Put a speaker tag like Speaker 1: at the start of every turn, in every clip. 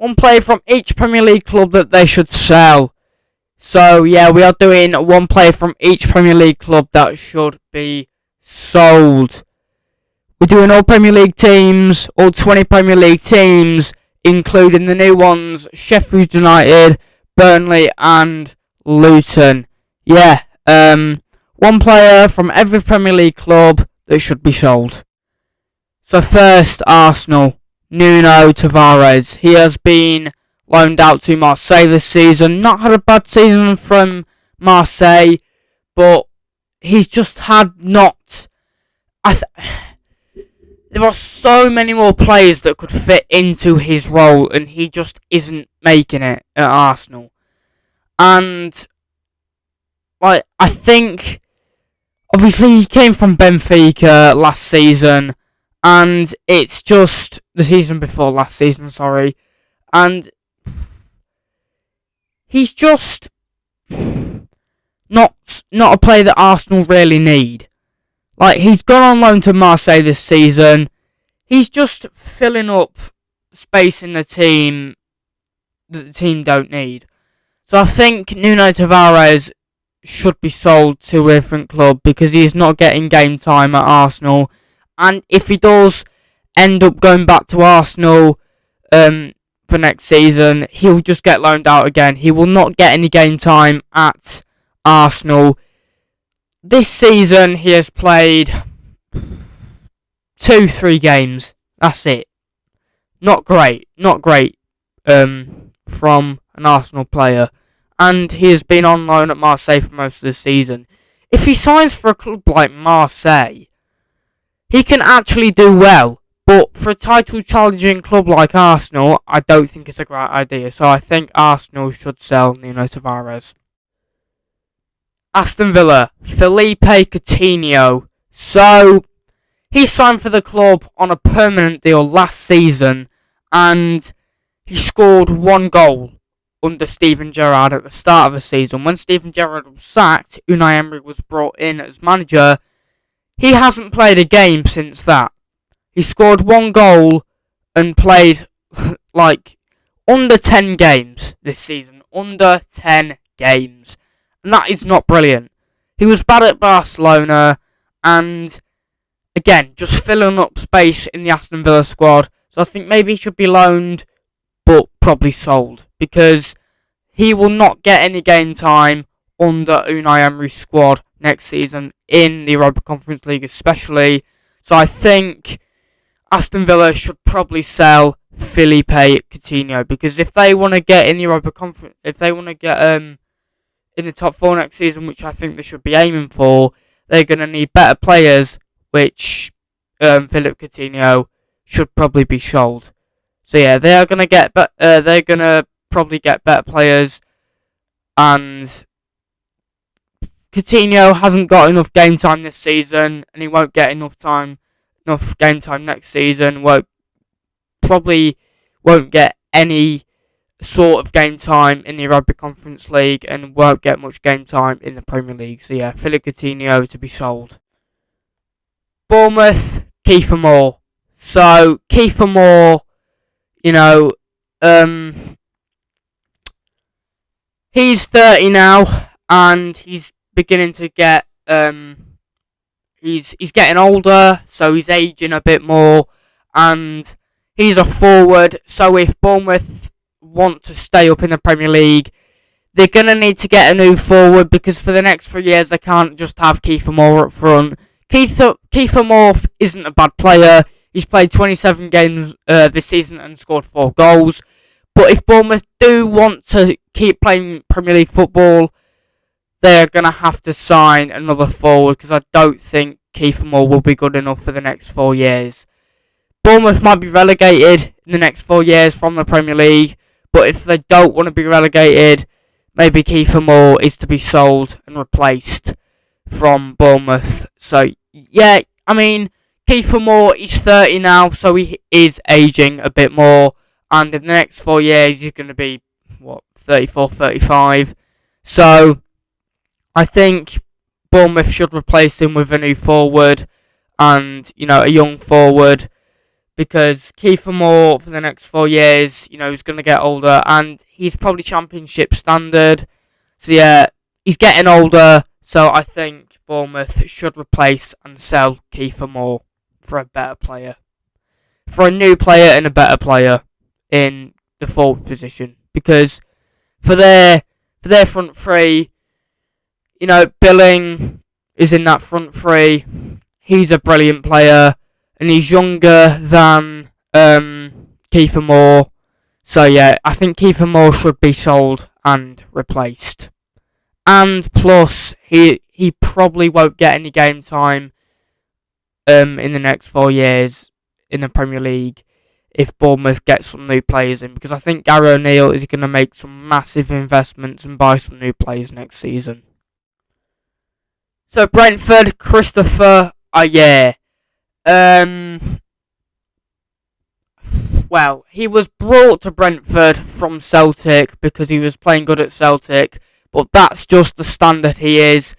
Speaker 1: one player from each Premier League club that they should sell. So, yeah, we are doing one player from each Premier League club that should be sold. We're doing all Premier League teams, all 20 Premier League teams, including the new ones, Sheffield United, Burnley and Luton. Yeah, one player from every Premier League club that should be sold. So first, Arsenal, Nuno Tavares. He has been loaned out to Marseille this season. Not had a bad season from Marseille, but he's just had not... There are so many more players that could fit into his role, and he just isn't making it at Arsenal. And, I think, obviously he came from Benfica last season, and it's just the season before last season, and he's just not a player that Arsenal really need. He's gone on loan to Marseille this season. He's just filling up space in the team that the team don't need. So I think Nuno Tavares should be sold to a different club because he is not getting game time at Arsenal. And if he does end up going back to Arsenal for next season, he'll just get loaned out again. He will not get any game time at Arsenal. This season, he has played 2-3 games. That's it. Not great from an Arsenal player. And he has been on loan at Marseille for most of the season. If he signs for a club like Marseille, he can actually do well. But for a title-challenging club like Arsenal, I don't think it's a great idea. So I think Arsenal should sell Nuno Tavares. Aston Villa, Filip Coutinho. So, he signed for the club on a permanent deal last season, and he scored 1 goal under Steven Gerrard at the start of the season. When Steven Gerrard was sacked, Unai Emery was brought in as manager. He hasn't played a game since that. He scored 1 goal and played, under 10 games this season. Under 10 games. And that is not brilliant. He was bad at Barcelona, and again, just filling up space in the Aston Villa squad. So I think maybe he should be loaned, but probably sold, because he will not get any game time under Unai Emery's squad next season in the Europa Conference League especially. So I think Aston Villa should probably sell Filip Coutinho, because if they want to get in the Europa Conference, if they want to get in the top 4 next season, which I think they should be aiming for, they're going to need better players, which Filip Coutinho should probably be sold. So yeah, they are going to get, they're going to probably get better players, and Coutinho hasn't got enough game time this season, and he won't get enough game time next season. Probably won't get any sort of game time in the Europa Conference League, and won't get much game time in the Premier League. So yeah, Filip Coutinho to be sold. Bournemouth, Kieffer Moore. So Kieffer Moore, he's 30 now, and he's beginning to get he's getting older, so he's aging a bit more, and he's a forward. So if Bournemouth want to stay up in the Premier League, they're going to need to get a new forward, because for the next 3 years they can't just have Kieffer Moore up front. Kieffer Moore isn't a bad player. He's played 27 games this season and scored 4 goals. But if Bournemouth do want to keep playing Premier League football, they're going to have to sign another forward, because I don't think Kieffer Moore will be good enough for the next 4 years. Bournemouth might be relegated in the next 4 years from the Premier League, but if they don't want to be relegated, maybe Kieffer Moore is to be sold and replaced from Bournemouth. So, yeah, Kieffer Moore is 30 now, so he is aging a bit more, and in the next 4 years he's going to be, 34, 35. So, I think Bournemouth should replace him with a new forward, and, a young forward, because Kieffer Moore for the next 4 years, he's going to get older, and he's probably Championship standard. So yeah, he's getting older, so I think Bournemouth should replace and sell Kieffer Moore for a better player. For a new player and a better player in the forward position. Because for their front three, Billing is in that front three. He's a brilliant player, and he's younger than Kieffer Moore. So yeah, I think Kieffer Moore should be sold and replaced. And plus, he probably won't get any game time in the next 4 years in the Premier League if Bournemouth get some new players in, because I think Gary O'Neill is going to make some massive investments and buy some new players next season. So Brentford, Christopher Ayer. Well, he was brought to Brentford from Celtic because he was playing good at Celtic, but that's just the standard he is.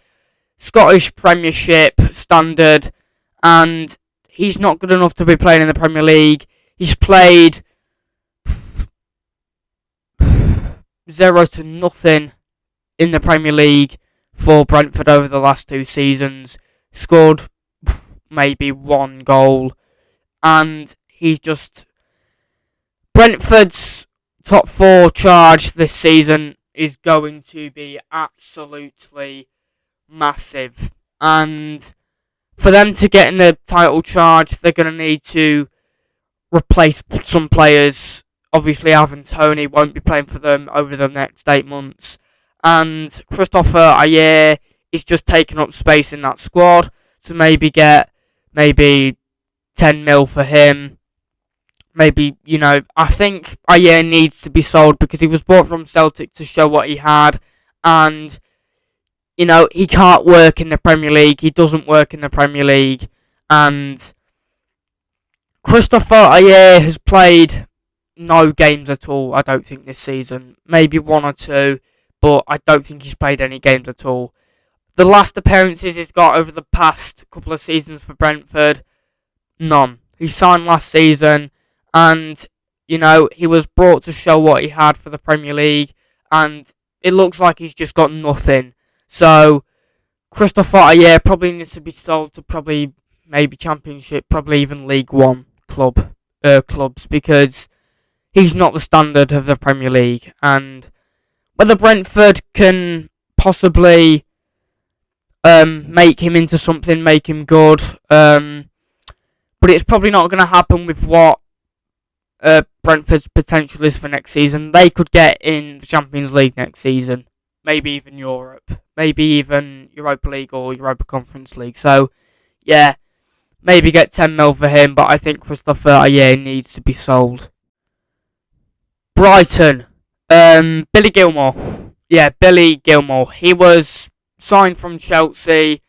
Speaker 1: Scottish Premiership standard, and he's not good enough to be playing in the Premier League. He's played 0 to nothing in the Premier League for Brentford over the last 2 seasons. Scored maybe 1 goal, and he's just... Brentford's top 4 charge this season is going to be absolutely massive, and for them to get in the title charge, they're going to need to replace some players. Obviously, Ivan Toney won't be playing for them over the next 8 months, and Christopher Ayer is just taking up space in that squad, so maybe get 10 mil for him. Maybe, I think Ayer needs to be sold because he was bought from Celtic to show what he had, and he can't work in the Premier League. He doesn't work in the Premier League. And Christopher Ayer has played no games at all, I don't think, this season. Maybe 1 or 2, but I don't think he's played any games at all. The last appearances he's got over the past couple of seasons for Brentford, none. He signed last season, and, he was brought to show what he had for the Premier League, and it looks like he's just got nothing. So, Christopher Ayer probably needs to be sold to maybe Championship, probably even League One clubs, because he's not the standard of the Premier League. And whether Brentford can possibly make him into something, make him good, but it's probably not going to happen with what Brentford's potential is for next season. They could get in the Champions League next season. Maybe even Europe. Maybe even Europa League or Europa Conference League. So, yeah, maybe get 10 mil for him, but I think Christopher Ayer needs to be sold. Brighton. Billy Gilmore. Yeah, Billy Gilmore. He was signed from Chelsea,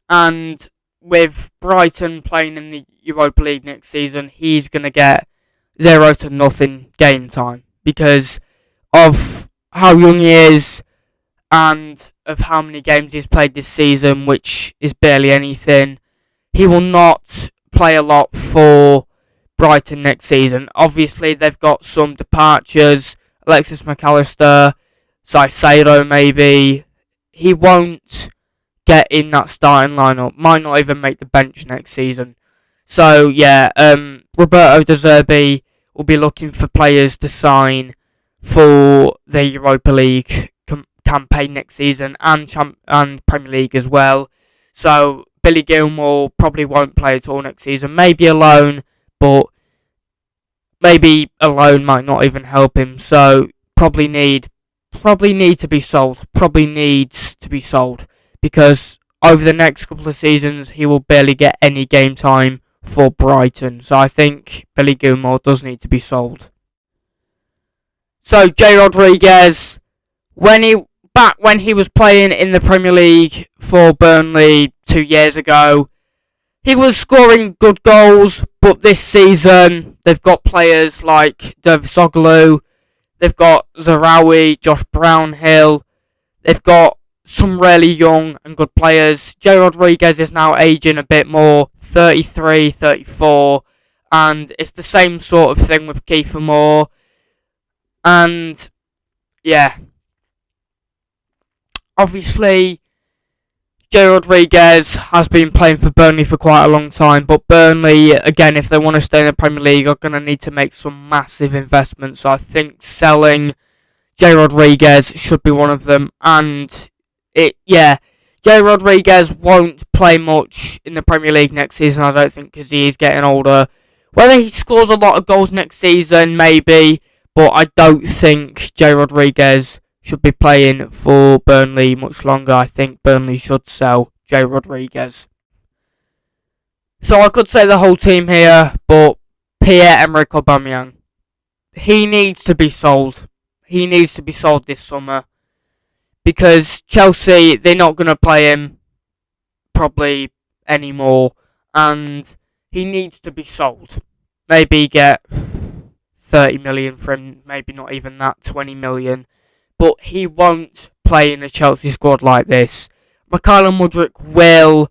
Speaker 1: and with Brighton playing in the Europa League next season, he's going to get 0 to nothing game time because of how young he is and of how many games he's played this season, which is barely anything. He will not play a lot for Brighton next season. Obviously, they've got some departures. Alexis McAllister, Caicedo maybe. He won't get in that starting lineup. Might not even make the bench next season. So, yeah, Roberto De Zerbi will be looking for players to sign for the Europa League campaign next season and Premier League as well. So Billy Gilmore probably won't play at all next season. Maybe a loan, but maybe a loan might not even help him. So probably need to be sold. Probably needs to be sold because over the next couple of seasons he will barely get any game time for Brighton. So I think Billy Gilmore does need to be sold. So Jay Rodriguez, when he was playing in the Premier League for Burnley 2 years ago, he was scoring good goals, but this season they've got players like Dervisoglu, they've got Zarawi, Josh Brownhill, they've got some really young and good players. Jay Rodriguez is now aging a bit more, 33, 34, And it's the same sort of thing with Kieffer Moore. And, yeah. Obviously, Jay Rodriguez has been playing for Burnley for quite a long time, but Burnley, again, if they want to stay in the Premier League, are going to need to make some massive investments. So I think selling Jay Rodriguez should be one of them. And, Jay Rodriguez won't play much in the Premier League next season, I don't think, because he is getting older. Whether he scores a lot of goals next season, maybe, but I don't think Jay Rodriguez should be playing for Burnley much longer. I think Burnley should sell Jay Rodriguez. So I could say the whole team here, but Pierre-Emerick Aubameyang, he needs to be sold. He needs to be sold this summer. Because Chelsea, they're not going to play him probably anymore. And he needs to be sold. Maybe get 30 million for him. Maybe not even that, 20 million. But he won't play in a Chelsea squad like this. Mikhailo Mudryk will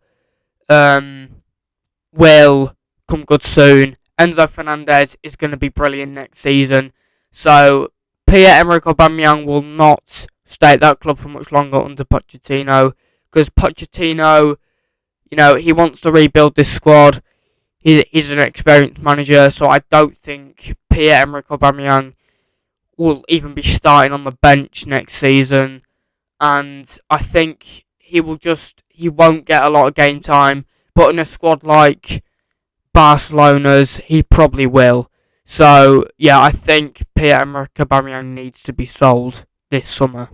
Speaker 1: come good soon. Enzo Fernandez is going to be brilliant next season. So Pierre-Emerick Aubameyang will not stay at that club for much longer under Pochettino. Because Pochettino, he wants to rebuild this squad. He's an experienced manager. So I don't think Pierre-Emerick Aubameyang will even be starting on the bench next season, and I think he won't get a lot of game time, but in a squad like Barcelona's, he probably will. So, yeah, I think Pierre-Emerick Aubameyang needs to be sold this summer.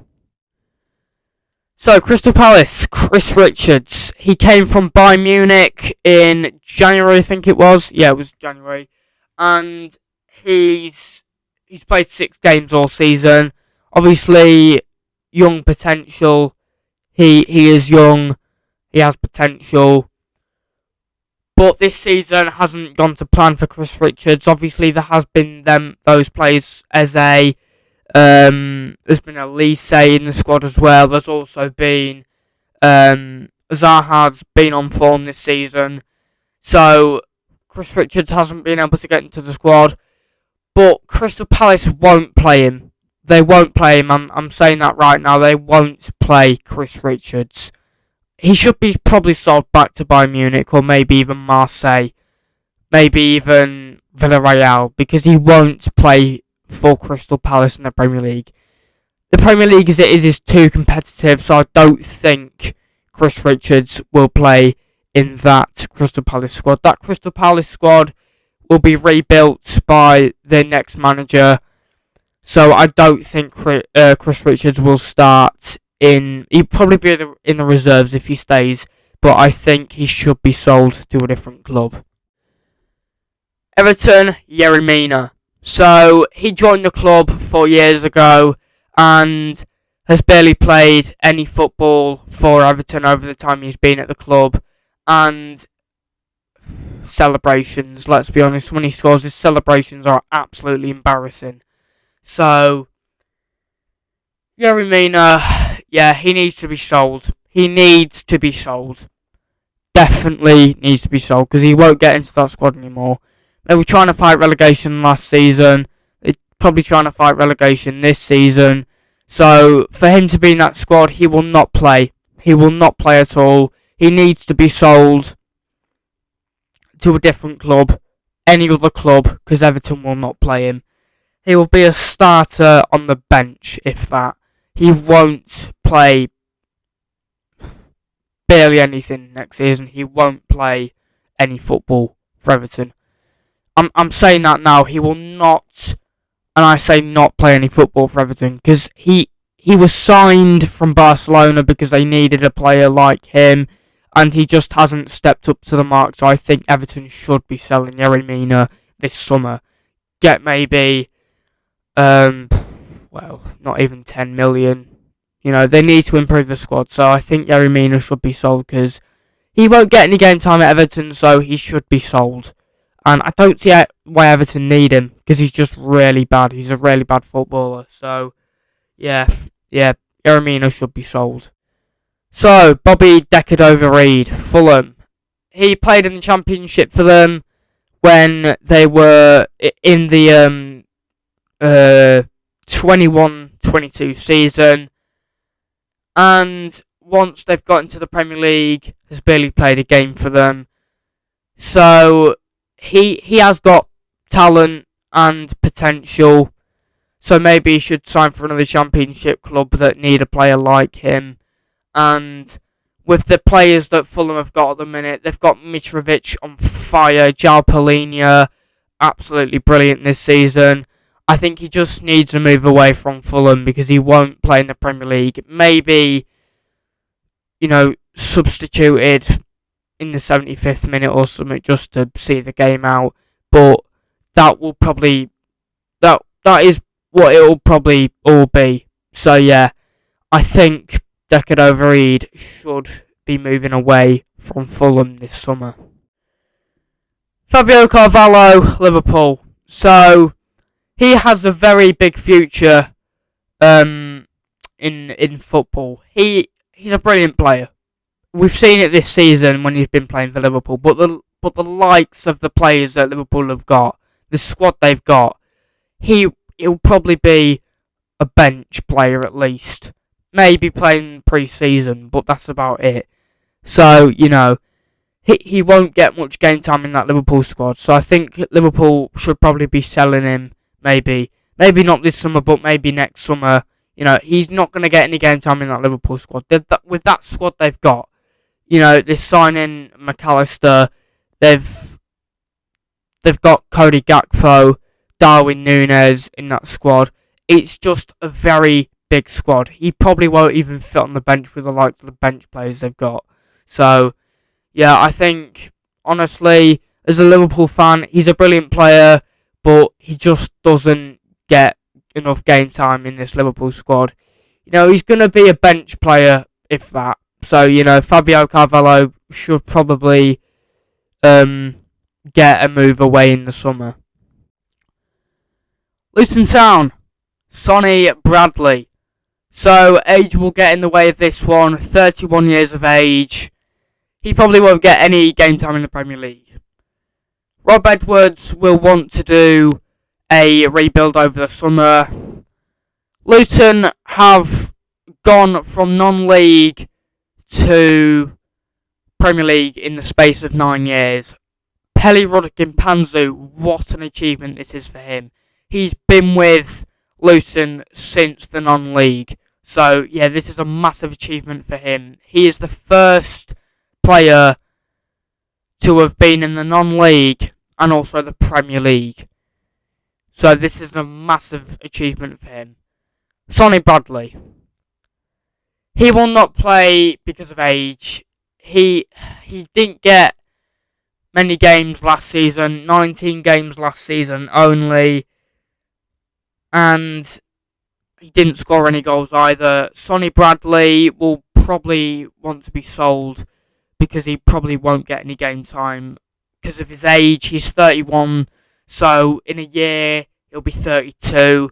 Speaker 1: So, Crystal Palace, Chris Richards, he came from Bayern Munich in January, I think it was. Yeah, it was January, and he's played 6 games all season. Obviously, young potential. He is young. He has potential. But this season hasn't gone to plan for Chris Richards. Obviously, there has been those players as there's been Elise in the squad as well. There's also been Zaha's been on form this season. So Chris Richards hasn't been able to get into the squad. But Crystal Palace won't play him. They won't play him. I'm saying that right now. They won't play Chris Richards. He should be probably sold back to Bayern Munich or maybe even Marseille. Maybe even Villarreal. Because he won't play for Crystal Palace in the Premier League. The Premier League as it is too competitive. So I don't think Chris Richards will play in that Crystal Palace squad. That Crystal Palace squad will be rebuilt by the next manager. So I don't think Chris Richards will start in. He'll probably be in the reserves if he stays. But I think he should be sold to a different club. Everton, Yerry Mina. So he joined the club 4 years ago and has barely played any football for Everton over the time he's been at the club. And celebrations, let's be honest, when he scores, his celebrations are absolutely embarrassing. So Yerry Mina, yeah, he needs to be sold. He needs to be sold. Definitely needs to be sold because he won't get into that squad anymore. They were trying to fight relegation last season. They're probably trying to fight relegation this season. So for him to be in that squad, he will not play. He will not play at all. He needs to be sold to a different club, any other club, because Everton will not play him. He will be a starter on the bench, if that. He won't play barely anything next season. He won't play any football for Everton. I'm saying that now. He will not, and I say not play any football for Everton, because he was signed from Barcelona because they needed a player like him, and he just hasn't stepped up to the mark. So I think Everton should be selling Yerry Mina this summer. Get maybe, not even 10 million. They need to improve the squad. So I think Yerry Mina should be sold because he won't get any game time at Everton, so he should be sold. And I don't see why Everton need him because he's just really bad. He's a really bad footballer. So, yeah, Yerry Mina should be sold. So, Bobby Decordova-Reid, Fulham. He played in the Championship for them when they were in the 21-22 season, and once they've got into the Premier League, has barely played a game for them. So he has got talent and potential. So maybe he should sign for another Championship club that need a player like him. And with the players that Fulham have got at the minute, they've got Mitrovic on fire, João Palhinha, absolutely brilliant this season. I think he just needs to move away from Fulham because he won't play in the Premier League. Maybe, substituted in the 75th minute or something just to see the game out. But that will probably, that is what it will probably all be. So yeah, I think Decado Reid should be moving away from Fulham this summer. Fabio Carvalho, Liverpool. So he has a very big future in football. He's a brilliant player. We've seen it this season when he's been playing for Liverpool, but the likes of the players that Liverpool have got, the squad they've got, he'll probably be a bench player at least. Maybe playing pre-season, but that's about it. So, he won't get much game time in that Liverpool squad. So I think Liverpool should probably be selling him. Maybe not this summer, but maybe next summer. He's not going to get any game time in that Liverpool squad. With that squad they've got, they're signing McAllister. They've got Cody Gakpo, Darwin Núñez in that squad. It's just a very big squad. He probably won't even fit on the bench with the likes of the bench players they've got. So, yeah, I think, honestly, as a Liverpool fan, he's a brilliant player, but he just doesn't get enough game time in this Liverpool squad. He's going to be a bench player, if that. So, Fabio Carvalho should probably get a move away in the summer. Luton Town, Sonny Bradley. So, age will get in the way of this one. 31 years of age. He probably won't get any game time in the Premier League. Rob Edwards will want to do a rebuild over the summer. Luton have gone from non-league to Premier League in the space of 9 years. Pele Rodriguez-Panzu, what an achievement this is for him. He's been with Luton since the non-league. So, yeah, this is a massive achievement for him. He is the first player to have been in the non-league and also the Premier League. So, this is a massive achievement for him. Sonny Bradley. He will not play because of age. He didn't get many games last season. 19 games last season only. And he didn't score any goals either. Sonny Bradley will probably want to be sold because he probably won't get any game time because of his age. He's 31, so in a year he'll be 32.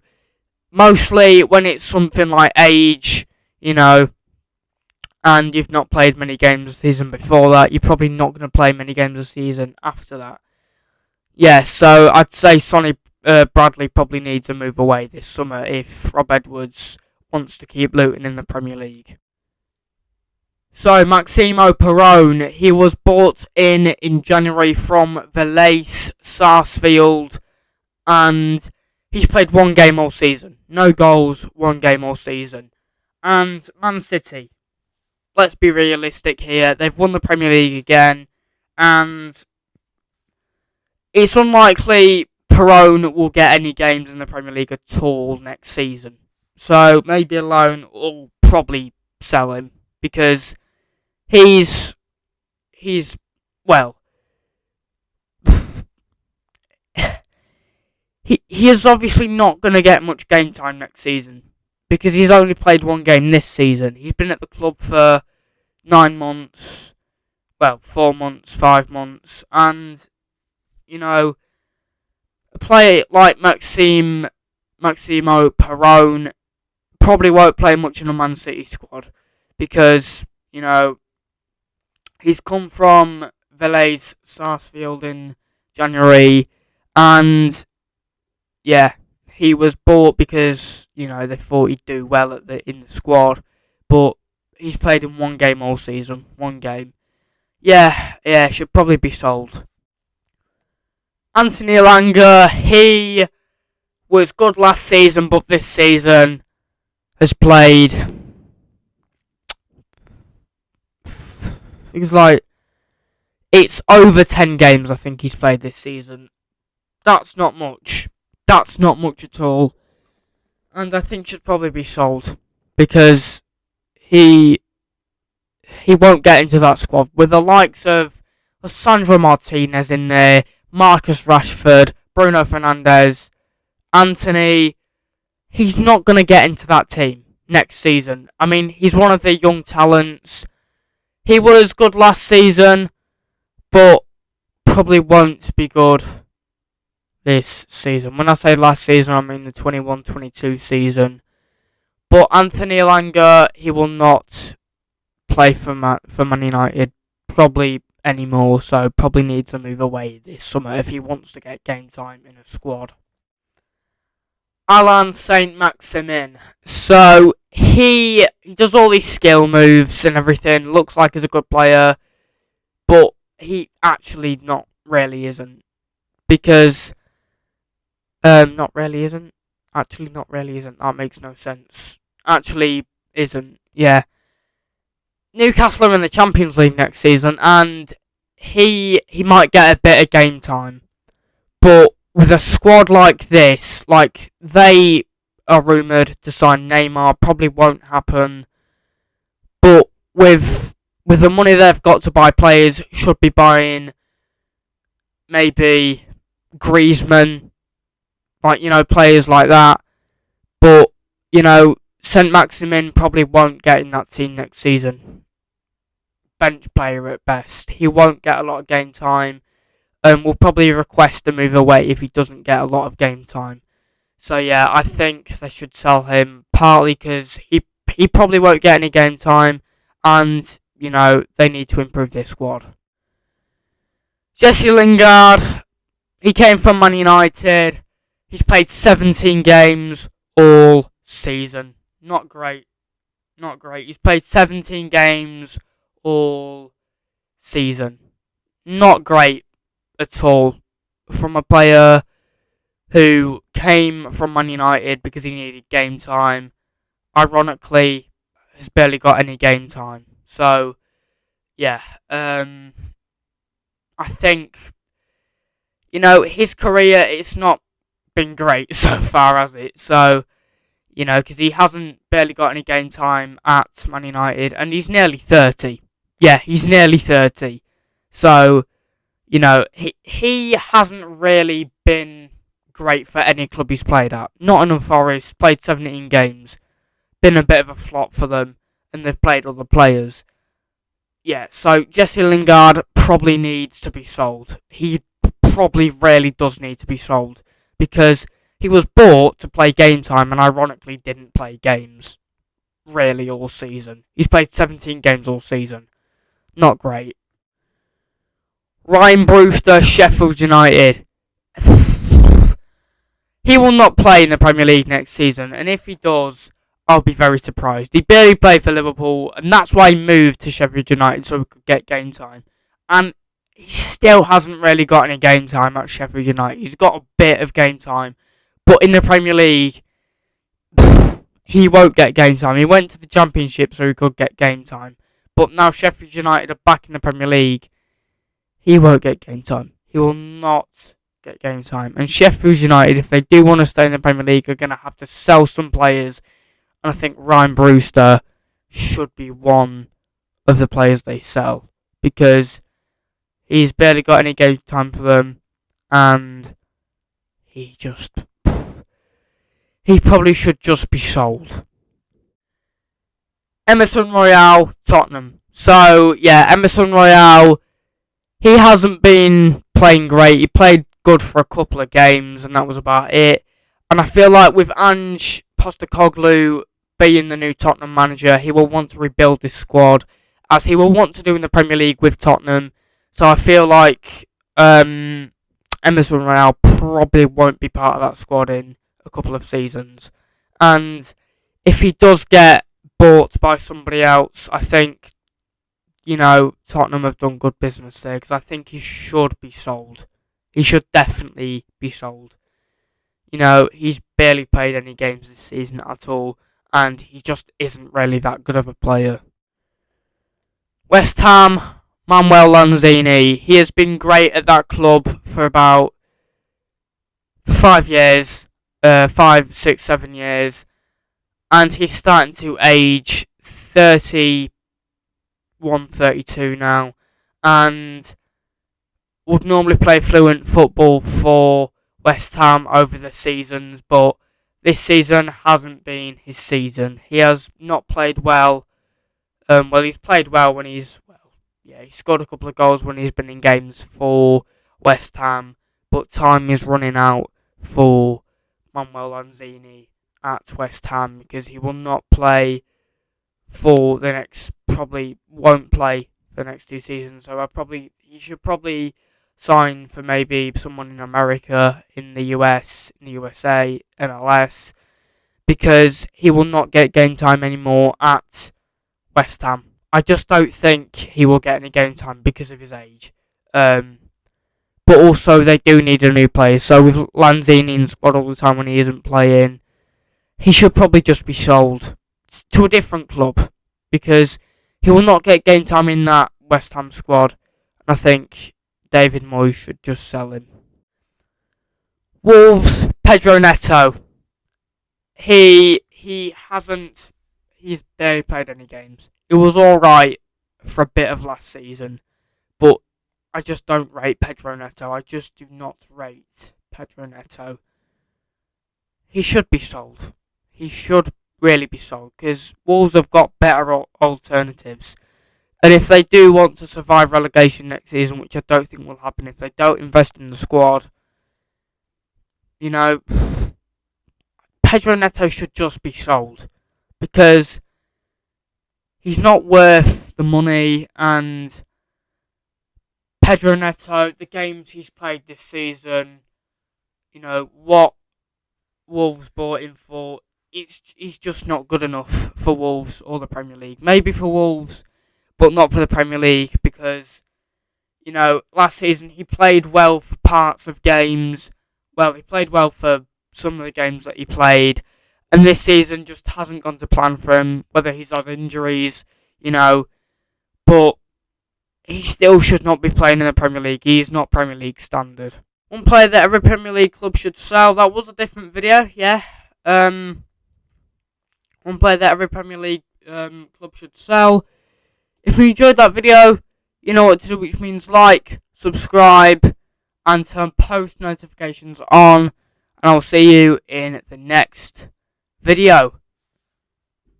Speaker 1: Mostly when it's something like age, and you've not played many games this season before that, you're probably not going to play many games this season after that. Yeah, so I'd say Sonny Bradley probably needs to move away this summer if Rob Edwards wants to keep Luton in the Premier League. So, Maximo Peron, he was bought in January from Valais Sarsfield, and he's played one game all season. No goals, one game all season. And Man City, let's be realistic here, they've won the Premier League again, and it's unlikely Peron will get any games in the Premier League at all next season. So maybe a loan will probably sell him because he's well, he is obviously not going to get much game time next season because he's only played one game this season. He's been at the club for 9 months, 4 months, 5 months, and a player like Maximo Peron probably won't play much in a Man City squad because, he's come from Valais Sarsfield in January, and yeah, he was bought because they thought he'd do well in the squad, but he's played in one game all season. One game. Yeah, should probably be sold. Anthony Elanga, he was good last season, but this season has played. It's over 10 games. I think he's played this season. That's not much. That's not much at all, and I think should probably be sold because he won't get into that squad with the likes of Sandro Martinez in there, Marcus Rashford, Bruno Fernandes, Anthony. He's not going to get into that team next season. I mean, he's one of the young talents. He was good last season, but probably won't be good this season. When I say last season, I mean the 21-22 season. But Anthony Elanga, he will not play for Man United probably anymore, so probably needs to move away this summer if he wants to get game time in a squad. Alain Saint-Maximin. So he does all these skill moves and everything, looks like he's a good player, but he actually not really isn't. Because not really isn't. Actually not really isn't. That makes no sense. Actually isn't. Yeah. Newcastle are in the Champions League next season, and he might get a bit of game time. But with a squad like this, like they are rumoured to sign Neymar, probably won't happen. But with the money they've got to buy players, should be buying maybe Griezmann, players like that. But, Saint-Maximin probably won't get in that team next season. Bench player at best. He won't get a lot of game time. Will probably request to move away if he doesn't get a lot of game time. So yeah, I think they should sell him, partly because he probably won't get any game time, and, they need to improve their squad. Jesse Lingard, he came from Man United. He's played 17 games all season. Not great. He's played 17 games all season. Not great at all from a player who came from Man United because he needed game time. Ironically, has barely got any game time. So, yeah. I think, his career, it's not been great so far, has it? So, because he hasn't barely got any game time at Man United, and he's nearly 30. Yeah, he's nearly 30. So, he hasn't really been great for any club he's played at. Nottingham Forest, played 17 games. Been a bit of a flop for them, and they've played other players. Yeah, so Jesse Lingard probably needs to be sold. He probably really does need to be sold, because he was bought to play game time and ironically didn't play games really all season. He's played 17 games all season. Not great. Ryan Brewster, Sheffield United. He will not play in the Premier League next season, and if he does, I'll be very surprised. He barely played for Liverpool, and that's why he moved to Sheffield United so he could get game time. And he still hasn't really got any game time at Sheffield United. He's got a bit of game time, but in the Premier League, he won't get game time. He went to the Championship so he could get game time. But now Sheffield United are back in the Premier League, he won't get game time. He will not get game time. And Sheffield United, if they do want to stay in the Premier League, are going to have to sell some players. And I think Ryan Brewster should be one of the players they sell, because he's barely got any game time for them, and he probably should just be sold. Emerson Royal, Tottenham. So, yeah, Emerson Royal, he hasn't been playing great. He played good for a couple of games, and that was about it. And I feel like with Ange Postecoglou being the new Tottenham manager, he will want to rebuild this squad, as he will want to do in the Premier League with Tottenham. So I feel like Emerson Royale probably won't be part of that squad in a couple of seasons. And if he does get bought by somebody else, I think, Tottenham have done good business there, because I think he should be sold. He should definitely be sold. He's barely played any games this season at all, and he just isn't really that good of a player. West Ham, Manuel Lanzini. He has been great at that club for about 5 years, 5, 6, 7 years, and he's starting to age 31, 32 now, and would normally play fluent football for West Ham over the seasons, but this season hasn't been his season. He has not played well. He's played well when he scored a couple of goals when he's been in games for West Ham, but time is running out for Manuel Lanzini at West Ham, because he will not play for the next, probably won't play for the next 2 seasons. So he should probably sign for maybe someone in America, in the US, in the USA, MLS, because he will not get game time anymore at West Ham. I just don't think he will get any game time because of his age. But also, they do need a new player. So with Lanzini in squad all the time when he isn't playing, he should probably just be sold to a different club, because he will not get game time in that West Ham squad. And I think David Moyes should just sell him. Wolves, Pedro Neto. He's barely played any games. It was alright for a bit of last season, but I just don't rate Pedro Neto. I just do not rate Pedro Neto. He should be sold. He should really be sold, because Wolves have got better alternatives. And if they do want to survive relegation next season, which I don't think will happen if they don't invest in the squad, Pedro Neto should just be sold, because he's not worth the money. And Pedro Neto, the games he's played this season, what Wolves bought him for, he's just not good enough for Wolves or the Premier League. Maybe for Wolves, but not for the Premier League, because, last season he played well for parts of games. Well, he played well for some of the games that he played, and this season just hasn't gone to plan for him, whether he's had injuries, but he still should not be playing in the Premier League. He is not Premier League standard. One player that every Premier League club should sell. That was a different video, yeah. One player that every Premier League club should sell. If you enjoyed that video, you know what to do, which means like, subscribe, and turn post notifications on. And I'll see you in the next video.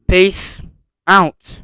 Speaker 1: Peace out.